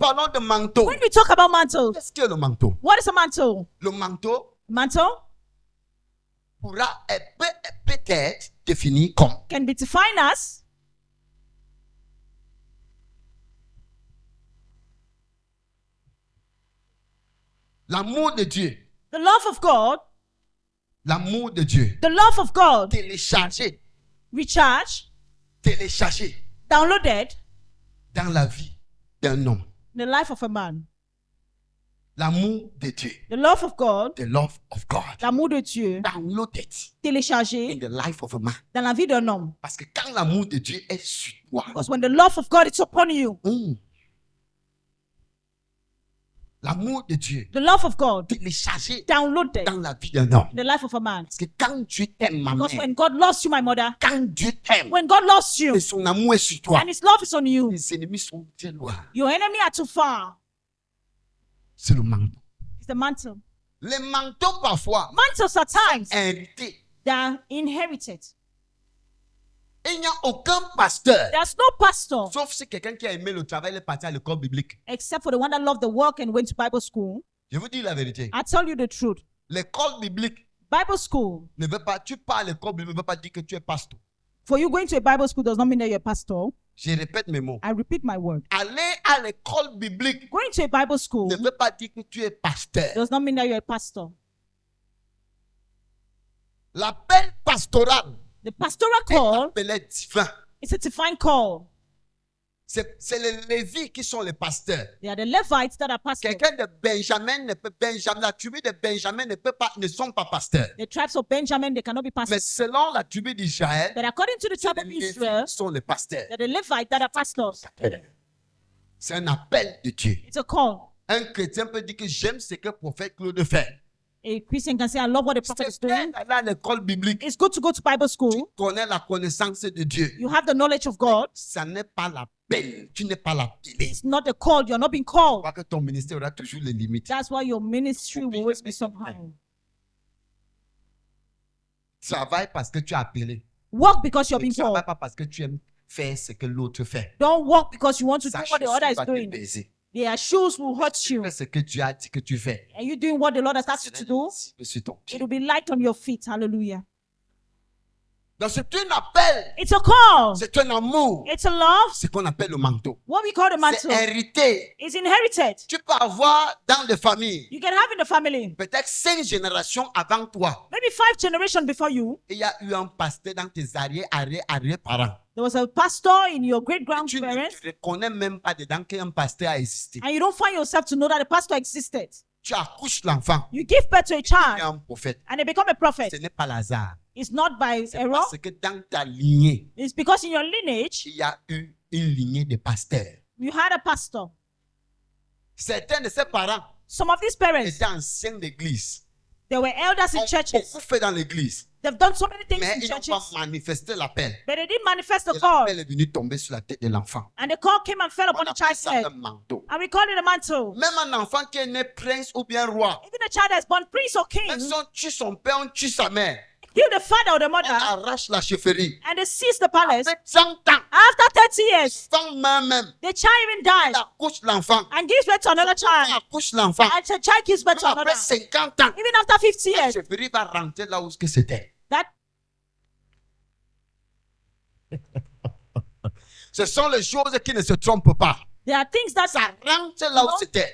parlons de manteau, When we talk about mantles, qu'est-ce que le manteau? what is a mantle? Le manteau Mantle pourra peut-être défini comme can be defined as l'amour de Dieu. the love of God, L'amour de Dieu. the love of God, Téléchargé, recharged, téléchargé downloaded dans la vie d'un homme. in the life of a man. L'amour de Dieu. The love of God, The love of God. l'amour de Dieu, Downloaded téléchargé in the life of a man. dans la vie d'un homme. Parce que quand l'amour de Dieu est sur toi, Because when the love of God is upon you, l'amour de Dieu the love of God téléchargé downloaded dans la vie d'un homme. in the life of a man. Parce que quand Dieu t'aime, ma Because mère, when God loves you, my mother, quand Dieu t'aime when God loves you et son amour est sur toi, and His love is on you, les ennemis sont très loin. your enemy are too far. C'est le manteau. It's the mantle. Les manteaux, parfois, Mantles at times, hérités. they are inherited. Il n'y a aucun pasteur, There's no pastor, sauf si quelqu'un qui a aimé le travail est parti à l'école biblique. except for the one that loved the work and went to Bible school. Je vous dis la vérité. I tell you the truth. L'école biblique Bible school, ne veut pas, tu pars à l'école biblique, ne veut pas dire que tu es pasteur. for you going to a Bible school does not mean that you're a pastor. Je répète mes mots. I repeat my word. Aller à l'école biblique Going to a Bible school ne veut pas dire que tu es pasteur. does not mean that you're a pastor. L'appel pastoral The pastoral est call appelé divin. is a divine call. C'est les Lévites qui sont les pasteurs. They are the Levites that are pastors. Quelqu'un de Benjamin ne peut la tribu de Benjamin ne sont pas pasteurs. The tribes of Benjamin, they cannot be Mais pastors. selon la tribu d'Israël, But according to the tribe les of Lévites Israel, sont les pasteurs. they're the Levites that are pastors. C'est un appel de Dieu. It's a call. Un chrétien peut dire que j'aime ce que le prophète Claude fait. A Christian can say, I love what the prophet is C'est bien doing. d'aller à l'école biblique. It's good to go to Bible Tu school. connais la connaissance de Dieu. You have the knowledge of God. Ça n'est pas l'appel. Tu n'es pas l'appelé. It's not a call. You're not being Je called. crois que ton ministère aura toujours les limites. That's why your ministry will always be somehow. Travaille parce que tu es appelé. Work because you're Ne being travaille called. pas parce que tu aimes faire ce que l'autre fait. Don't work because you want to do Sa what the other chaussure is va te doing. baiser. Their shoes will hurt Tu you. fais ce que tu as dit que tu fais. Are you doing what the Lord has asked you to do? Je suis ton pied. It will be light on your feet. Hallelujah. Donc c'est un appel. It's a call. C'est un amour. It's a love. C'est ce qu'on appelle le manteau. What we call the C'est mantle hérité. is inherited. Tu peux avoir dans des familles, You can have in the family. peut-être 5 générations avant toi, Maybe 5 generations before you, il y a eu un pasteur dans tes arrière-parents. there was a pastor in your great Tu ne grandparents, te reconnais même pas dedans qu'un pasteur a existé. and you don't find yourself to know that the pastor existed. Tu accouches l'enfant. You give birth to a Il est child, un prophète. and they become a prophet. Ce n'est pas l'hasard. It's not by C'est error. parce que dans ta lignée, It's because in your lineage, il y a eu une lignée de pasteurs. you had a pastor. Certains de ses parents Some of these parents, étaient anciens d'église. they were elders in Ont churches. beaucoup fait dans l'église. They've done so many things Mais in ils n'ont churches, pas manifesté l'appel. but they didn't manifest the Et call. l'appel est venu tomber sur la tête de l'enfant. And the call came and fell On upon the appelle child's ça head. un manteau. And we call it a mantle. Même un enfant qui est né prince ou bien roi, Even a child that's born prince or king, même si on tue son père, on tue sa mère, kill the father or the on mother, arrache la chefferie. and they seize the palace. Après 100 ans, After 30 years, l'enfant meurt même. the child even Il dies accouche l'enfant. and gives birth to another Il child. accouche l'enfant. And the child gives birth to Même another. après 50 ans, Even after 50 la years, chefferie va rentrer là où ce que c'était. that Ce sont les choses qui ne se trompent pas. there are things that Ça rentre là où c'était.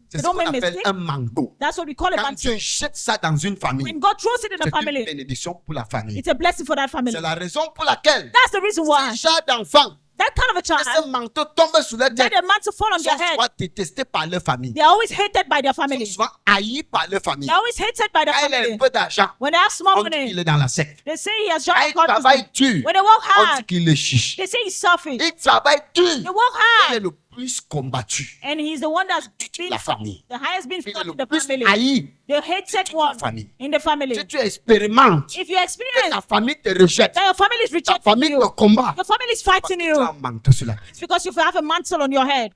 C'est ce Don't qu'on make appelle mistake. un manteau. that's what we call a Quand mantle. Dieu jette ça dans une famille, When God throws it in a c'est une family, bénédiction pour la famille. it's a blessing for that family. C'est la raison pour laquelle That's the reason why ces genre d'enfants, that kind of a que ce child, manteau tombe sur leur that tête, the mantle fall on their sont head, souvent détestés par leur famille. they are always hated by their Sont family. souvent haïs par leur famille. They're always hated by their Quand il a un family. peu d'argent, When they have small on dit money, qu'il est dans la secte. they say he has Quand joined il the cult. travaille dur, When they work on dit hard, qu'il est chiche. they say he's selfish. Il travaille dur. They work Il est hard, le plus combattu. and he's the one that's been La famille. the highest been Il est fought le in the plus family, haï. the hated la one famille. in the family. Si tu expérimentes If you que experience ta famille te rejette, that your family is ta rejecting famille you, te combat, your family is fighting tu as un you, manteau sur la tête. it's because you have a mantle on your head.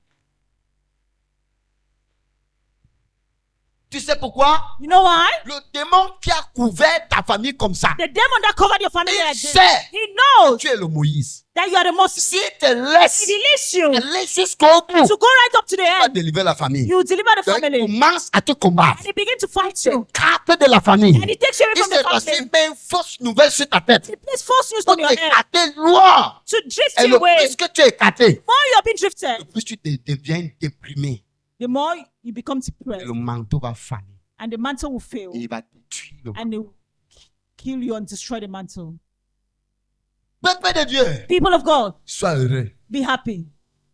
Tu sais pourquoi? You know why? Le démon qui a couvert ta famille comme ça, The demon that covered your family il like this, sait he knows tu es le Moïse. that you are the Moses. S'il te laisse, If he leads you aller jusqu'au bout, to go right up to the tu vas end, délivrer la famille. you will deliver the Donc, il family. commence à te combattre. And he begins to fight you. Écarte de la famille. And he takes you away Il from se the racine, family. met une fausse nouvelle sur ta tête. He places false news Pour on your head t'écarter loin. to drift Et you le away. plus que tu es écarté, The more you have been drifted, le plus tu deviens déprimé. the more you become Et depressed. le manteau va faner. And the mantle will fail. Et il va détruire le And they will kill you and destroy the mantle. peuple de Dieu. People of God, Sois heureux. be happy.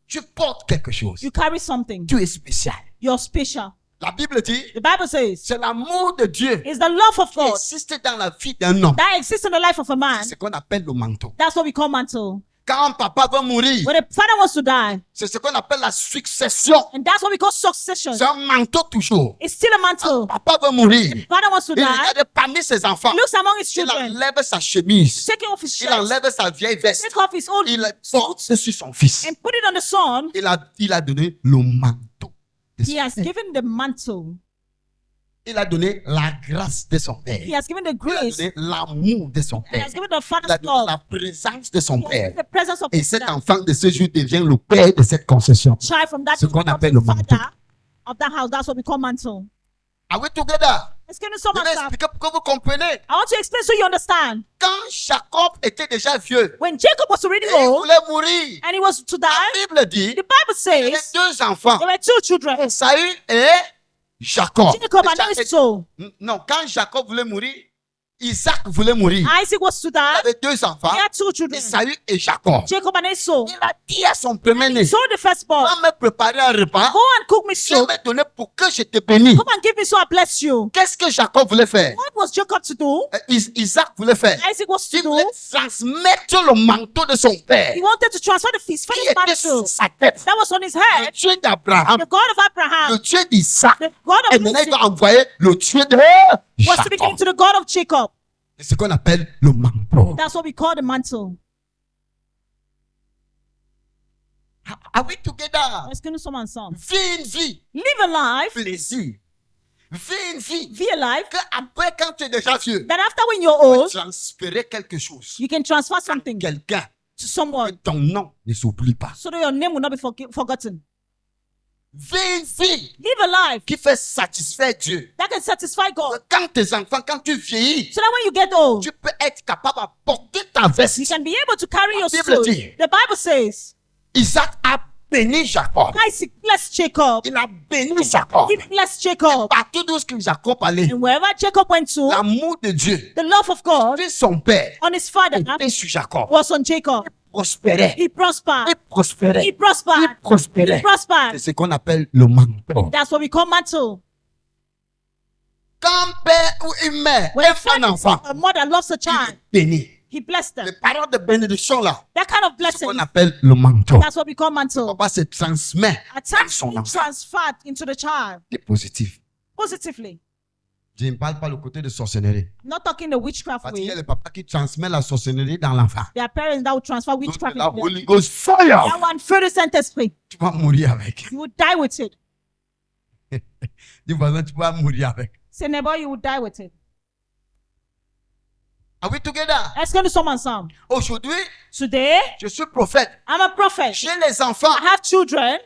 Tu portes quelque chose. You carry something. Tu es spécial. You're special. La Bible dit, The Bible says c'est l'amour de Dieu it's the love of qui God existe dans la vie d'un homme. that exists in the life of a man. C'est ce qu'on appelle le manteau. That's what we call mantle. Quand papa va mourir, When a father wants to die, c'est ce qu'on appelle la succession. and that's what we call succession. C'est un manteau toujours. It's still a mantle. Papa va mourir. Father wants to Il die. regarde parmi ses enfants. He looks among his Il children, enlève sa chemise. taking off his Il shirt, enlève sa vieille veste. take off his old, Il porte sur son fils. and put it on the son. Il a donné le manteau. de son He has père. given the mantle. Il a donné la grâce de son père. He has given the Il a grace. donné l'amour de son He père. has given the Il a father's donné love. la présence de son He has père. given the presence of Et his cet father. enfant de ce jour devient le père de cette concession. Child from that Ce qu'on becomes appelle the le manteau. father of that house. That's what we call mantle. Are we together? Let's get into Je some vais stuff. expliquer pour que vous compreniez. I want to explain so you understand. Quand Jacob était déjà vieux, When Jacob was already et il old voulait mourir, and he was to la die, Bible dit the Bible qu'il y avait says deux enfants, there were two children, Esaü et Jacob. Jacob and Jacob- Esau. Non, quand Jacob voulait mourir, Isaac voulait mourir. Isaac was to Il die. avait deux enfants, He had two children, Esaü et Jacob. Jacob and Esau. Il a dit à son premier-né, So the firstborn, va me préparer un repas, go and cook me je soup. vais me donner pour que je te bénisse. Come and give me so I bless you. Qu'est-ce que Jacob voulait faire? What was Jacob to do? Isaac voulait faire. Isaac was to Il voulait do. transmettre le manteau de son père He wanted to transfer the feast, qui father's était mantle sur sa tête. that was on his Le head. Dieu d'Abraham, The God of Abraham, le Dieu d'Isaac. the God Et of maintenant, il Isaac, va envoyer le Dieu de was to be given Jacob. to the God of Jacob. C'est ce qu'on appelle le manteau. That's what we call the mantle. Are we together? Let's get into some and some. Vis une vie, Live a life, plaisir. Vis une vie. be a life, Que après, quand tu es déjà vieux, that after when you're tu peux old, transférer quelque chose. you can transfer something Quelqu'un. to Que someone ton nom ne s'oublie pas. so that your name will not be forgotten. Vis une vie Live a life qui fait satisfaire Dieu. that can satisfy God. Quand tes enfants, quand tu vieillis, So that when you get old, tu peux être capable de porter ta veste. you can be able to carry your La Bible soul. dit- The Bible says, Isaac a béni Jacob. Isaac blessed Jacob. Il a béni Jacob. He blessed Jacob. Partout d'où Jacob allait, And wherever Jacob went to, l'amour de Dieu, the love of God de son père, on his father était sur Jacob. was on Jacob. Prospérait. He prospered. Il prospérait. He prospered. Il prospérait. He prospered. C'est ce qu'on appelle le manteau. That's what we call mantle. Quand un père ou une mère When aime un enfant, a mother loves a il child, est béni. he blessed them. Les paroles de bénédiction là, That kind of c'est ce blessing, qu'on appelle le manteau. that's what we call mantle. Papa se transmet A dans time son being enfant. transferred into the child C'est positif. positively. Je ne parle pas le côté de sorcellerie. I'm not talking the witchcraft Parce qu'il y a way. le papa qui transmet la sorcellerie dans l'enfant. There are parents that will transfer Donc, witchcraft la into them. Holy Ghost fire. That one further sentence free. Tu vas mourir avec. You will die with it. Dis voisin, tu vas mourir avec. Say neighbor, you will die with it. Are we together? Let's go to someone's psalm. Aujourd'hui, Today, je suis prophète. I'm a prophet. J'ai les enfants. I have children.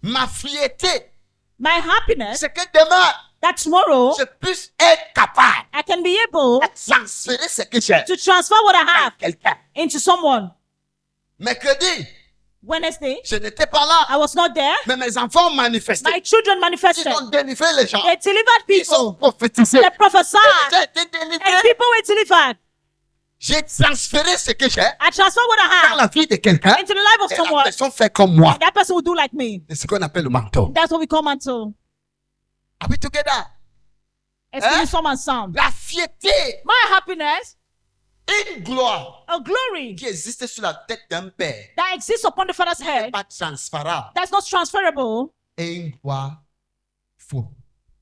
Ma fierté, My happiness c'est que demain, that tomorrow je puisse être capable I can be able de transférer ce que j'ai to transfer what I à have quelqu'un. into someone. Mercredi, Wednesday, je n'étais pas là, I was not there. mais mes enfants ont manifesté. My children Ils manifested. ont délivré les gens. They delivered Ils ont people. prophétisé. They prophesied. J'ai été And délivré. people were delivered. J'ai transféré ce que j'ai I transfer what I dans have la vie de quelqu'un. into the life of Et la someone. personne fait comme moi. And that person will do like me. C'est ce qu'on appelle le manteau. That's what we call mantle. Are we together? It's Eh? in someone's psalm. La fierté, My happiness, une gloire a glory qui existe sur la tête d'un père that exists upon the father's n'est head, pas transférable. that's not transferable. Et une gloire faux.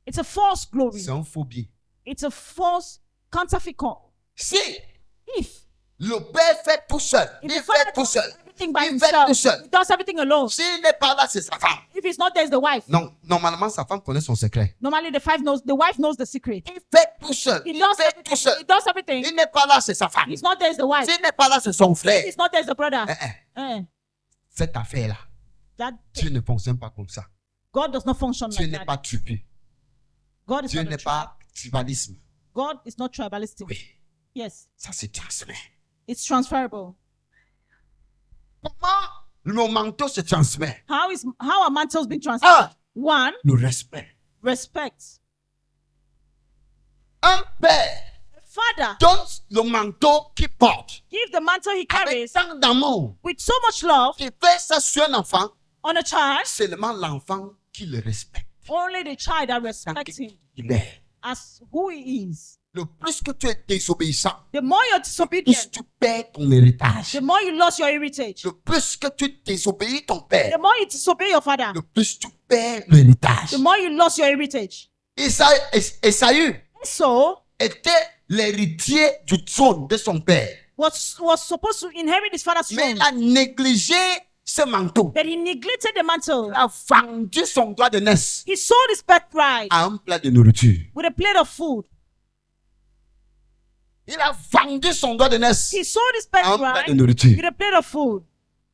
It's a false glory. C'est un faux bien. It's a false counterfeit. Si If le père fait tout seul, If il the father fait tout seul, everything by Il fait tout himself. seul. He does everything alone. S'il n'est pas là, c'est sa femme. If he's not there, it's the wife. Non, normalement, sa femme connaît son secret. Normally, the wife knows the secret. Il fait tout seul. He Il does fait tout everything. seul. He does everything. Il n'est pas là, c'est sa femme. He's not there, it's the wife. S'il n'est pas là, c'est son frère. He's not there, it's the brother. Eh, Cette affaire-là, that Dieu ne fonctionne pas comme ça. God does not function Dieu like n'est that. pas trippé. God is Dieu not a n'est pas tribalisme. God is not tribalistic. Oui, Yes, ça se transmet. it's transferable. Comment le manteau se transmet? How are mantles being transferred? Un, One, le respect. respect. Un père A father donne le manteau qu'il porte give the mantle he avec carries tant d'amour. with so much love Il fait ça sur un enfant, on a child. seulement l'enfant qui le respecte. Only the child that Tant respects him qu'il est. as who he is. Le plus que tu es désobéissant, The more you're plus disobedient, tu perds ton héritage. the more you lost your héritage. Le plus que tu désobéis ton père, The more you disobey your father, le plus tu perds l'héritage. the more you lost your heritage. Esaü So était l'héritier du trône de son père. was supposed to inherit his father's Mais throne, il a négligé ce manteau. but he neglected the mantle. Il a vendu son droit de naissance He sold his birthright à un plat de nourriture. with a plate of food. Il a vendu son droit de naissance He sold his à un plat birthright de nourriture. with a plate of food.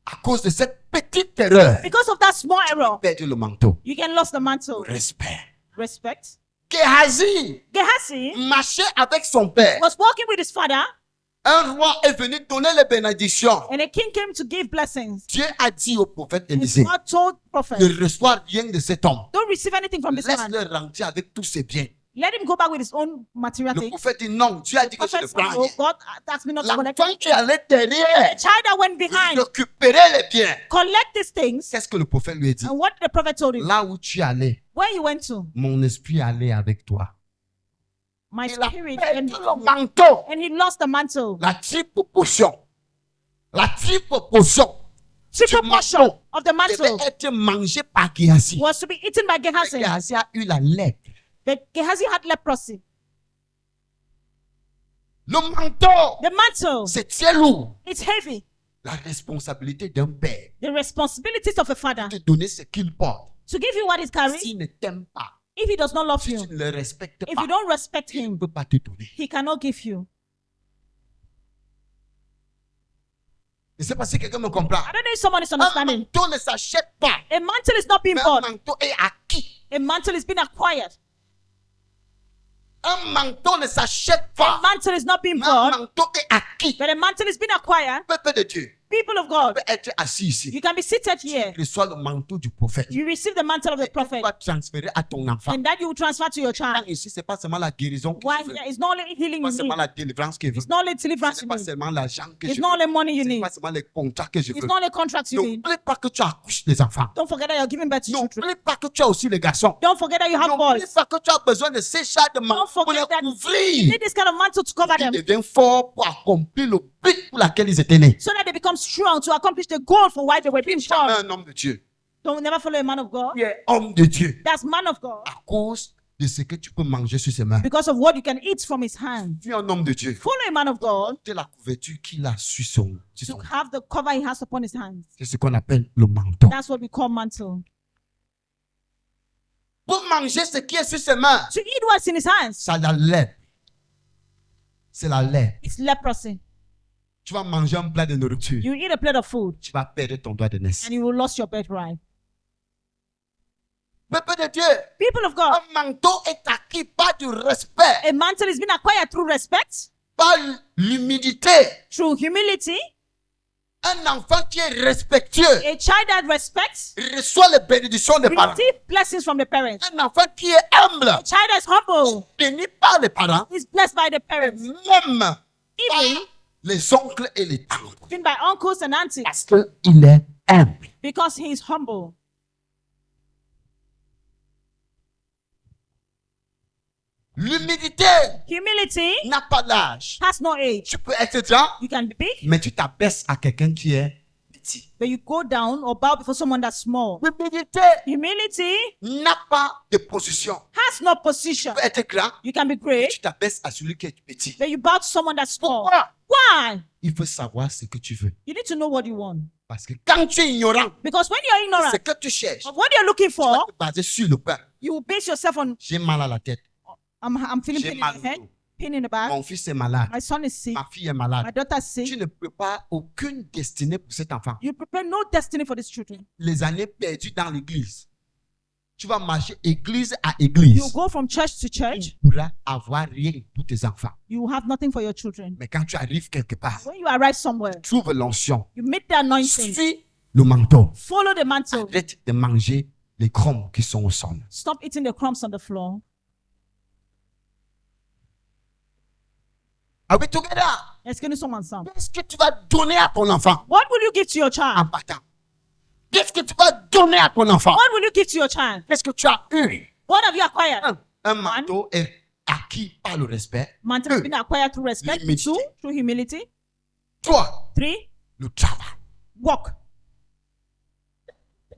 À cause de cette petite erreur, Because of that small il a error, perdu le manteau. you can lose the mantle. Respect. Respect. Gehazi Gehazi marchait avec son père. was walking with his father, Un roi est venu donner les bénédictions. and a king came to give blessings. Dieu a dit au prophète And Élisée, God told prophet, ne reçoit rien de cet homme. don't receive anything from this man. Laisse-le rentrer avec tous ses biens. Let him go back with his own material Le things. prophète dit non, Dieu a dit que je Prophet ne said, prends "Oh, rien. God asked me not to collect." L'enfant qui allait derrière, The child that went behind, récupérer les biens. collect these things. Qu'est-ce que le prophète lui a dit? And what the prophet told him, Là où tu allais, where you went to, mon esprit allait avec toi. my Il a spirit, perdu le manteau. and he lost the mantle. La triple portion. La triple portion Triple du portion manteau of the mantle devait être mangée par Gehazi. was to be eaten by Gehazi. Gehazi a eu la lèpre. But Gehazi had leprosy. Le manteau, The mantle, c'est très lourd. it's heavy. La responsabilité d'un père, The responsibilities of a father te donner ce qu'il porte. to give you what is carried. S'il ne t'aime pas, If he does not love si you, tu ne le respectes if pas, you don't respect il ne him, peut pas te donner. he cannot give you. Je ne sais pas si quelqu'un me comprend. I don't know if someone is Un understanding. manteau ne s'achète pas. A mantle is not being Mais un bought. manteau est acquis. A mantle is being acquired. Un manteau ne s'achète A pas. mantle is not being Mais un bought, manteau est acquis. but a mantle is being acquired. Peuple de Dieu, People of tu God, peux être assis ici. you can be seated here. Reçois le manteau du prophète. You receive the mantle of the Tu prophet, vas transférer à ton enfant. and that you will transfer to your Quand child. ici, ce n'est pas seulement la guérison que Why? je veux. Ce It's not only healing n'est pas you seulement need. la délivrance que je veux. It's not only Ce deliverance n'est you pas need. seulement l'argent que It's je not veux. only money you Ce n'est need. pas seulement les contrats que je It's veux. not only contracts you need. N'oublie pas que tu accouches des enfants. Don't forget that you're giving birth to children. N'oublie pas que tu as aussi les garçons. Don't forget that you have N'oublie boys. pas que tu as besoin de ces chats de main Don't pour forget les that you couvrir. need this kind of mantle to cover Ils them deviennent forts pour accomplir le but pour lequel ils étaient nés. so that they become strong to accomplish the goal for why they were being Jamais born. un homme de Dieu. Don't never follow a man of God. Tu es homme de Dieu That's man of God à cause de ce que tu peux manger sur ses mains. because of what you can eat from his hand. Tu es un homme de Dieu. Follow a man of God C'est la couverture qu'il a sur son. to have the cover he has upon his hands. C'est ce qu'on appelle le manteau. That's what we call mantle. Pour manger ce qui est sur ses mains, To eat what's in his hands, c'est la lèpre. C'est la lèpre. it's leprosy. Tu vas manger un plat de nourriture. You eat a plate of food Tu vas perdre ton droit de naissance. and you will lose your birthright. Peuple de Dieu, People of God, un manteau est acquis par du respect, a mantle is being acquired through respect, par l'humilité. through humility. Un enfant qui est respectueux A child that respects reçoit les bénédictions des parents. receive blessings from the parents. Un enfant qui est humble, A child that is humble béni par les parents, is blessed by the et parents, même par even les oncles et les tantes. even by uncles and aunties, Parce qu'il est humble. because he is humble. L'humilité Humility n'a pas d'âge. has no age. Tu peux être grand, You can be big, mais tu t'abaisses à quelqu'un qui est petit. but you go down or bow before someone that's small. L'humilité Humility n'a pas de position. has no position. Tu peux être grand, You can be mais great, tu t'abaisses à celui qui est petit. but you bow to someone that's small. Pourquoi? Why? Il faut savoir ce que tu veux. You need to know what you want. Parce que quand tu es ignorant, Because when you're ce ignorant que tu cherches, of what you're looking tu vas for, te baser sur le pain. you will base yourself on, J'ai mal à la tête. I'm feeling J'ai pain in mal the au head, dos. pain in the back. Mon fils est malade. My son is sick. Ma fille est My malade. daughter's Tu sick. ne prépares aucune destinée pour cet enfant. You prepare no destiny for these children. Les années perdues dans l'église. Tu vas marcher église à You église. go from church to Tu church. ne pourras avoir rien pour tes enfants. You have nothing for your children. Mais quand tu arrives quelque part, When you arrive somewhere, trouve l'onction. you meet the anointing. Suis le manteau. Follow the mantle. Arrête de manger les crumbs qui sont au sol. Stop eating the crumbs on the floor. Are we together? Est-ce que nous sommes ensemble? Qu'est-ce que tu vas donner à ton enfant What will you give to your en child? partant? Qu'est-ce que tu vas donner à ton enfant? What will you give to your child? Qu'est-ce que tu as eu? What have you acquired? Un manteau est acquis par le respect. Mantle has been acquired through respect. Humility. 2, through humility. 3, 3, le travail. walk.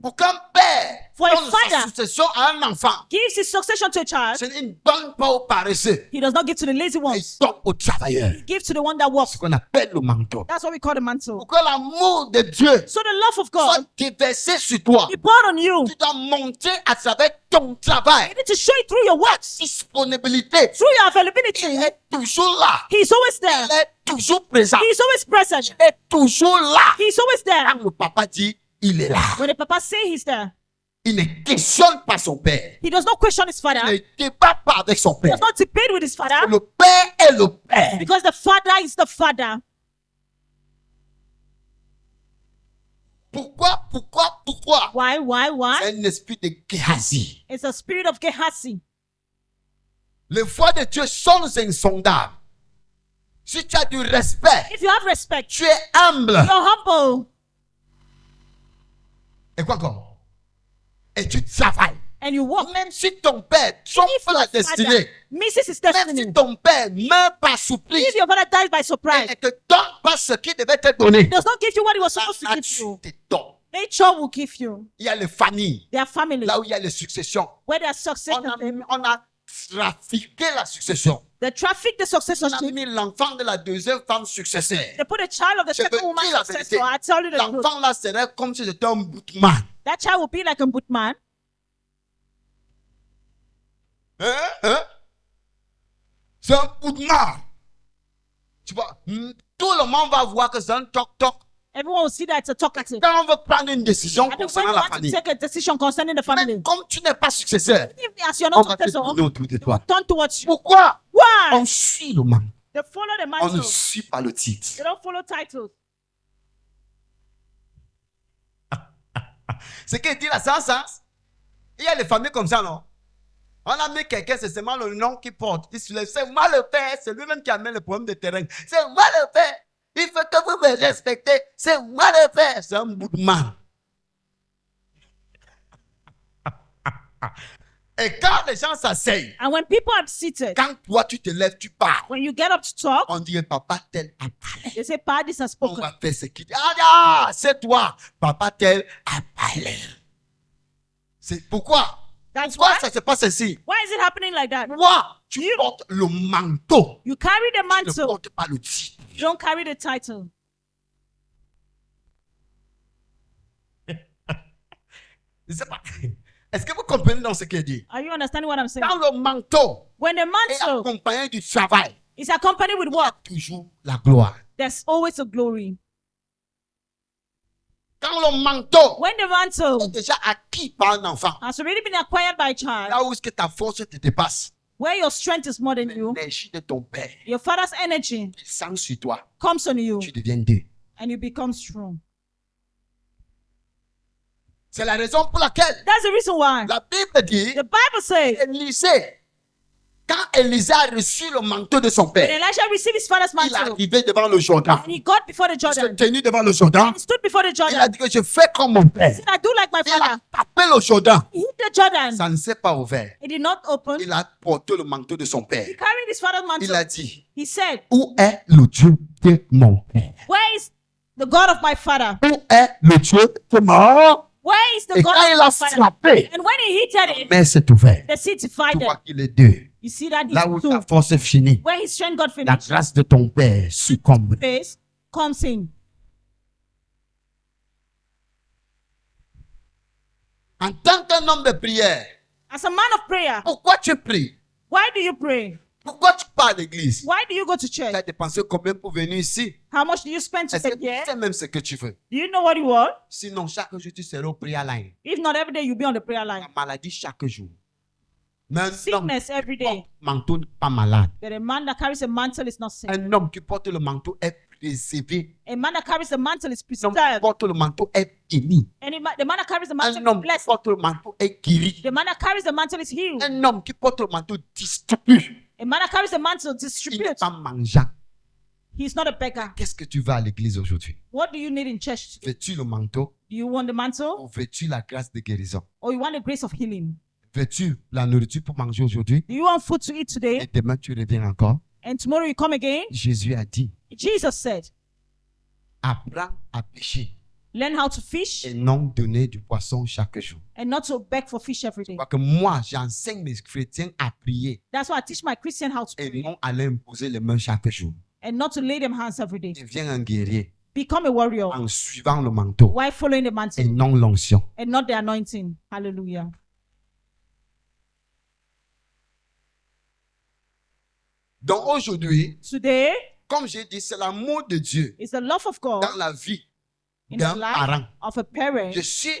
Pour qu'un père For a donne sa father succession à un enfant, gives his succession to a child. ce ne donne pas aux paresseux, He does not give to the lazy il ones. donne aux travailleurs. He gives to the one that Ce walks. qu'on appelle le manteau. That's what we call the mantle. Pour que l'amour de Dieu So the love of God soit déversé sur toi, be poured on you. tu dois monter à travers ton travail. You need to show it through your works, Disponibilité. through your Il availability. est toujours là. He's always Il there. est toujours présent. He's always present. Il est toujours là. He's always there. Quand le papa dit, il est là. When the papa say he's there, Il ne questionne pas son père. he does not question his father. Il He ne débat pas avec son père. does not debate with his father. Le père est le père. Because the father is the father. Pourquoi? Why? C'est un esprit de Gehazi. It's a spirit of Gehazi. Les voies de Dieu sont insondables. Si tu as du respect, If you have respect, tu es humble. you're humble, Et quoi encore? Et tu travailles. and you walk. Même si ton père trompe If la your father destinée, misses his même destiny, si ton père meurt par surprise, if your father dies by surprise, et ne te donne pas ce qu'il devait te donner, he does not give you what he was la supposed to give nature you. te donne. Nature will give you. Il y a les familles, Their family, là où il y a les successions. where their success, On a trafiqué la succession. the traffic, the On a successorship. mis l'enfant de la deuxième femme successeur. They put a child of the Je second veux woman dire la successor. vérité. I tell you the truth. L'enfant là serait comme si c'était un bootman. That child will be like a bootman. Hein? C'est un bootman. Tu vois, tout le monde va voir que c'est un toc-toc. Everyone will see that it's a talkative. Quand on veut prendre une décision And then when concernant you la want to famille, take a decision concerning the family, mais comme tu n'es pas successeur, if as you're on not va te successor, tourner autour de toi. turn towards you. Pourquoi? Why? On suit le manteau. They follow the On ne mantle. suit pas le titre. They don't follow titles. Ce qu'il dit là, c'est un sens. Il y a des familles comme ça, non? On a mis quelqu'un, c'est seulement le nom qui porte. Il se lève, c'est moi le père, c'est lui-même qui amène le problème de terrain. C'est moi le père. Il faut que vous me respectez. C'est moi le père. C'est un bout de man. Et quand les gens s'asseyent, And when people are seated, quand toi tu te lèves, tu parles. when you get up to talk, On dit papa tel a parlé. they say, Pa, this has On spoken. va faire ce qu'il dit. Ah, c'est toi. Papa tel a parlé. C'est pourquoi? That's Pourquoi why. ça se passe ainsi? Why is it happening like that? Toi, tu portes le manteau. You carry the Tu ne mantle. portes pas le titre. You don't carry the title. Je sais pas. Est-ce que vous comprenez dans ce qu'il dit? Are you understanding what I'm saying? Quand le manteau When the est mantle accompagné du travail, is accompanied with il y a what? toujours la gloire. There's always a glory. Quand le manteau When the mantle est déjà acquis par un enfant, has already been acquired by a child, là où est-ce que ta force te dépasse, where your strength is more than you, l'énergie de ton père your father's energy descend sur toi, comes on you, tu deviens deux. and you become strong. C'est la raison pour laquelle That's the reason why la Bible dit, the Bible says Élisée, quand Élisée a reçu le manteau de son when père, Elijah received his father's il est mantle arrivé devant le Jourdain. and he got before the Il s'est Jordan, tenu devant le Jourdain. he stood before the Il a Jordan. dit que je fais comme mon père. He said, I do like my Il a father. tapé le Jourdain. He hit the Jordan. Ça ne s'est pas ouvert. It did not open. Il a porté le manteau de son père. He carried his father's Il mantle. a dit, He said, où est le Dieu de mon père? where is the God of my father? Où est le Dieu de mon? Where is the Et God quand il of a my father? frappé, And when he hit la it, mer s'est ouverte. the sea Tu divided. vois qu'il est deux. You see that Là où he's ta two. force est finie, Where his strength got la finished, grâce de ton père succombe. face comes in. En tant qu'un homme de prière, As a man of prayer, pourquoi tu pries? why do you pray? Pourquoi tu pars à l'église? Why do you go to Tu as church? dépensé combien pour venir ici? How much do you spend to Est-ce que get tu here? sais même ce que tu veux? Do you know what you want? Sinon, chaque jour, tu seras au prayer line. If not every day, you'll be on the prayer line. La maladie chaque jour. Mais un homme Sickness every qui porte day. le manteau n'est pas malade. But a man that carries a mantle is not sick. Un homme qui porte le manteau est préservé. A man that carries a mantle is Un homme qui preserved. porte le manteau est béni. The man that carries the mantle Un is homme qui blessed. porte le manteau est guéri. The man that carries the mantle is healed. Un homme qui porte le manteau distribue. A man that carries the mantle Il n'est distributes. pas mangeant. He's not a beggar. Qu'est-ce que tu vas à l'église aujourd'hui? What do you need in church? Veux-tu le manteau Do you want the mantle ou veux-tu la grâce de guérison? or you want the grace of healing? Veux-tu la nourriture pour manger aujourd'hui? Do you want food to eat Et today demain tu reviens encore? and tomorrow you come again? Jésus a dit, Jesus said, apprends à pêcher learn how to fish et non donner du poisson chaque jour. and not to beg for fish every day. Parce que moi, j'enseigne mes chrétiens à prier That's why I teach my Christian how to et pray non à leur imposer les mains chaque jour. and not to lay them hands every day. Deviens un guerrier Become a warrior en suivant le manteau while following the et mantle non l'onction. and not the anointing. Hallelujah. Donc aujourd'hui, Today comme j'ai dit, c'est l'amour de Dieu is the love of God dans la vie in d'un the life parent. of a parent. Je suis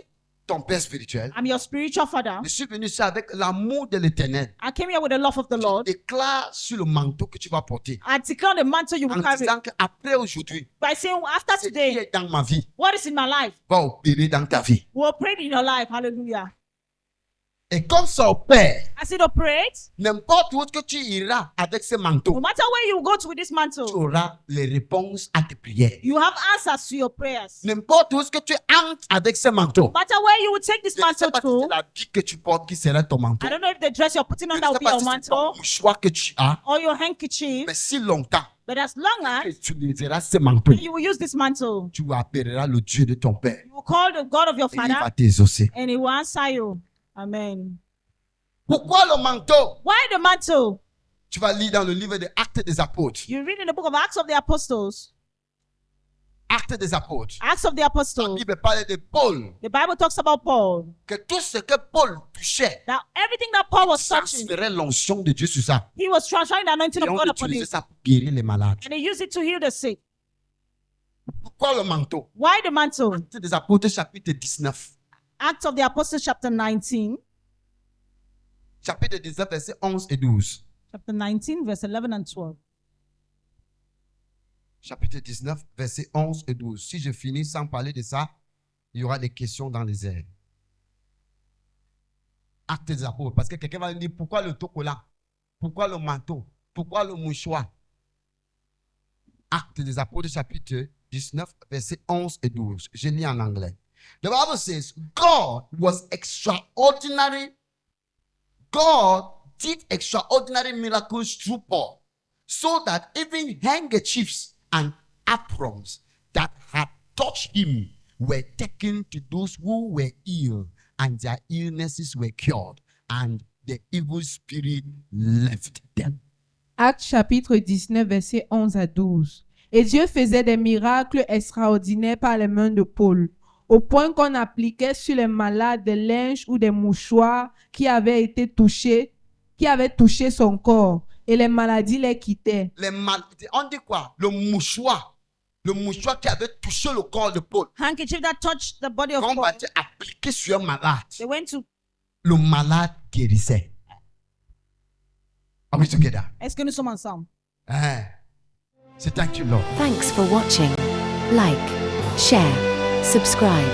ton père spirituel. I'm your spiritual father. Je suis venu ici avec l'amour de l'éternel. I came here with the love of the Je Lord. déclare sur le manteau que tu vas porter. I declare the mantle you En will carry disant qu'après aujourd'hui, by saying, after ce qui today, est dans ma vie what is in my life va opérer dans ta vie. will operate in your life. Hallelujah. Et comme ça opère, As it operates, n'importe où que tu iras avec ce no manteau, matter where you go to with this tu mantle, auras les réponses à tes prières. you have answers to your prayers. No N'importe où que tu entres avec ce manteau, matter where you will take this je ne sais mantle pas si to, c'est l'habit que tu portes qui sera ton manteau. I don't know if the dress you're putting Je on ne that will sais be pas your si c'est ton mantle mouchoir que tu as, or your handkerchief, mais si longtemps but as long que as tu utiliseras ce manteau, you will use this mantle, tu appelleras le Dieu de ton père. you will call the God of your Et il va father t'exaucer. and he will answer you. Amen. Pourquoi le manteau? Why the mantle? Tu vas lire dans le livre des Actes des Apôtres. You read in the book of Acts of the Apostles. Actes des Apôtres. Acts of the La Apostles. Bible parle de Paul. The Bible talks about Paul. Que tout ce que Paul touchait, Now everything that Paul was touching, transférait l'onction de Dieu sur ça. he was transferring the anointing Et of on God upon utilisait it. ça pour guérir les malades. And he used it to heal the sick. Pourquoi le manteau? Why the mantle? Actes des Apôtres chapitre 19. Acts of the Apostles chapter 19. Chapitre 19, versets 11 et 12. Chapter 19, verse 11 and 12. Chapitre 19, versets 11 et 12. Si je finis sans parler de ça, il y aura des questions dans les airs. Actes des Apôtres. Parce que quelqu'un va me dire, pourquoi le tocola? Pourquoi le manteau? Pourquoi le mouchoir? Actes des Apôtres, chapitre 19, versets 11 et 12. Je lis en anglais. The Bible says, God was extraordinary. God did extraordinary miracles through Paul, so that even handkerchiefs and aprons that had touched him were taken to those who were ill, and their illnesses were cured, and the evil spirit left them. Actes chapitre 19, versets 11 à 12. Et Dieu faisait des miracles extraordinaires par les mains de Paul, au point qu'on appliquait sur les malades des linges ou des mouchoirs qui avaient touché son corps, et les maladies les quittaient. On dit quoi? Le mouchoir qui avait touché le corps de Paul. Handkerchief that touched the body of Quand on Paul. va appliquer sur un malade, They went to, le malade guérissait. Are we together? est-ce que nous sommes ensemble? Hein? C'est thank you, Lord. Thanks for watching. Like, share, subscribe.